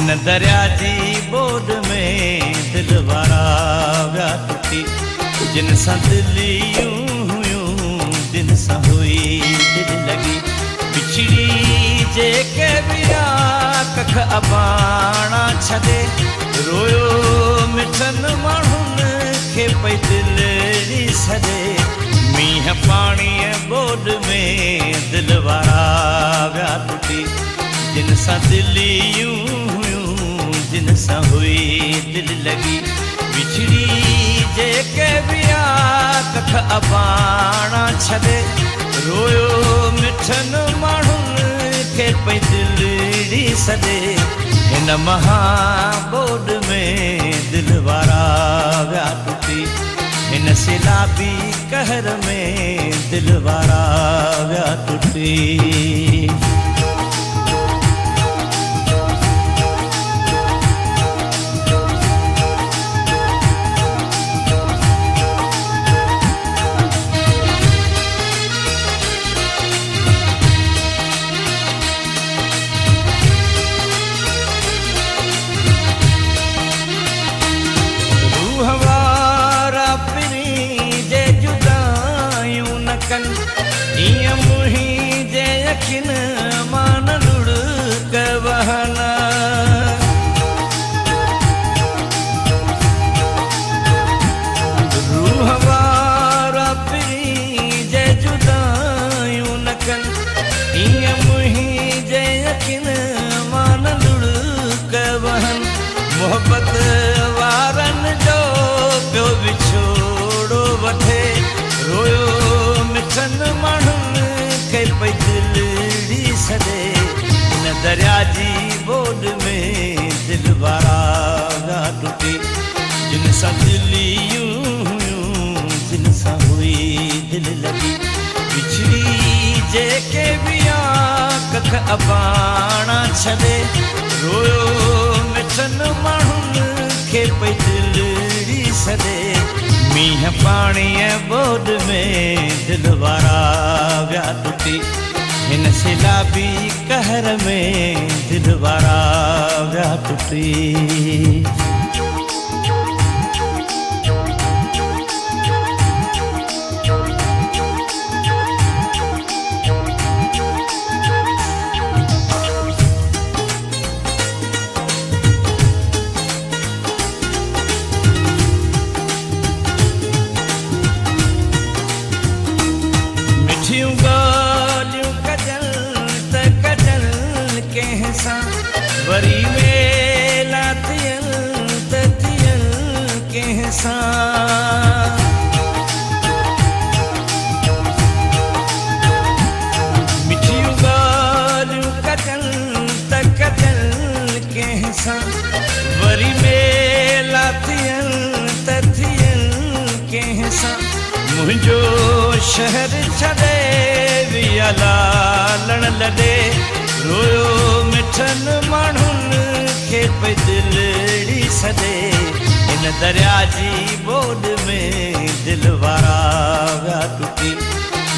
हिन दरिया जी बोड में दिल वारा विया टुटी जिन सां दिलियूं हुयूं जिन सां हुई दिल लगी बिछड़ी जेके विया कख अबाणा छॾे रोयो मिठनि माण्हुनि खे पई दिलड़ी सॾे मींहं पाणीअ बोड में दिल वारा विया टुटी जिन सां दिलियूं हुयूं जिन सां हुई दिल लगी बिछड़ी जेके विया कख अबाणा छॾे रोयो मिठनि माण्हुनि खे पई दिलड़ी सॾे हिन महाबोड में दिल वारा विया टुटी हिन सिलाबी कहर में दिल वारा विया टुटी ईअं मुंहिंजे अखियुनि मां न लुढ़क वहनि रूह वारा पिरी जे जुदायूं न कनि ईअं मुंहिंजे अखियुनि मां न लुढ़क वहनि मोहबत वारनि जो पियो विछोड़ो वठे रोयो मिठनि माण्हुनि खे पई दिलड़ी सॾे हिन दरिया जी बोड में दिल वारा विया टुटी जिन सां दिलियूं हुयूं जिन सां हुई दिल लगी बिछड़ी जेके विया कख अबाणा छॾे रोयो मिठनि माण्हुनि खे पई दिलड़ी सॾे मींहं पाणीअ बोड में दिल वारा विया टुटी हिन सिलाबी कहर में दिल वारा विया टुटी ॻाल्हियूं कजल त कजल कंहिं सां वरी वेला थियल त थियल कंहिं सां मिठियूं ॻाल्हियूं कजल त कजल कंहिं सां वरी वेला थियल त थियल कंहिं सां मुंहिंजो शहर छॾे विया लालण लॾे रोयो मिठनि माण्हुनि खे पई दिलड़ी सॾे हिन दरिया जी बोड में दिल वारा विया टुटी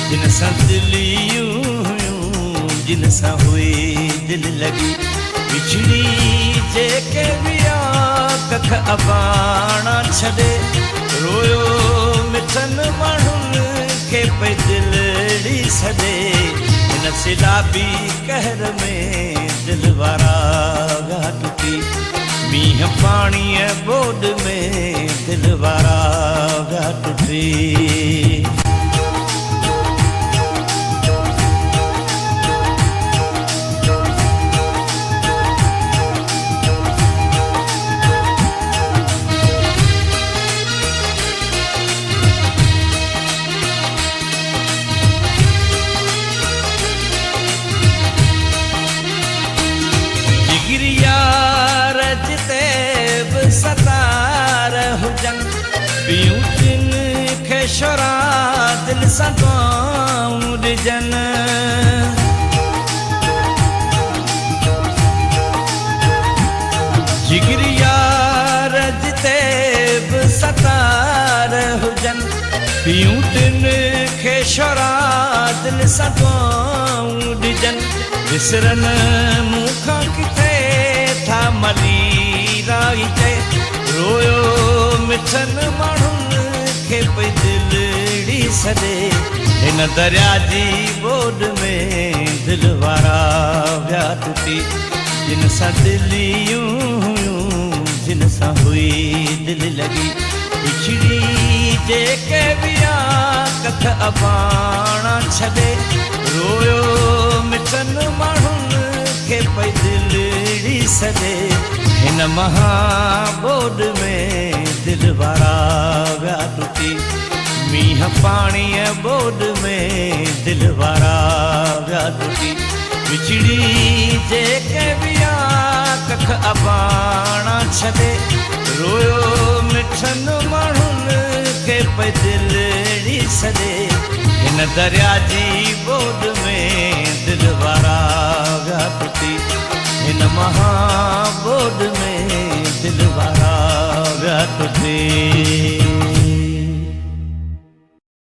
जिन सां दिलियूं हुयूं जिन सां हुई दिल लगी बिछड़ी जेके विया कख अबाणा छॾे रोयो मिठनि माण्हुनि खे पई दिलड़ी सॾे हिन सिलाबी कहर में दिल वारा विया टुटी मींहं पाणीअ बोड में दिल वारा विया टुटी सतार हुजनि पियूं तिन खे शोरा दिल सां दुआऊं ॾिजनि जिगरी यार जिते बि सतार हुजनि पियूं तिन खे शोरा दिल सां दुआऊं ॾिजनि विसरनि मूंखां किथे था मली आई चए रोयो मिठनि माण्हुनि खे पई दिलड़ी सॾे हिन दरिया जी ॿोॾ में दिल वारा विया टुटी जिन सां दिलियूं हुयूं जिन सां हुई दिल लॻी विछड़ी जेके विया कथ अबाणा छॾे रोयो मिठनि माण्हुनि खे पई दिलड़ी सॾे हिन महाॿोॾ में दिल वारा विया टुटी मींहं पाणीअ ॿोॾ में दिल वारा विया टुटी विछड़ी जेके विया कख अबाणा छॾे रोयो मिठनि माण्हुनि खे पई दिलड़ी सॾे हिन दरिया जी ॿोॾ में दिल वारा विया टुटी हिन महाॿोॾ में दिल वारा विया टुटी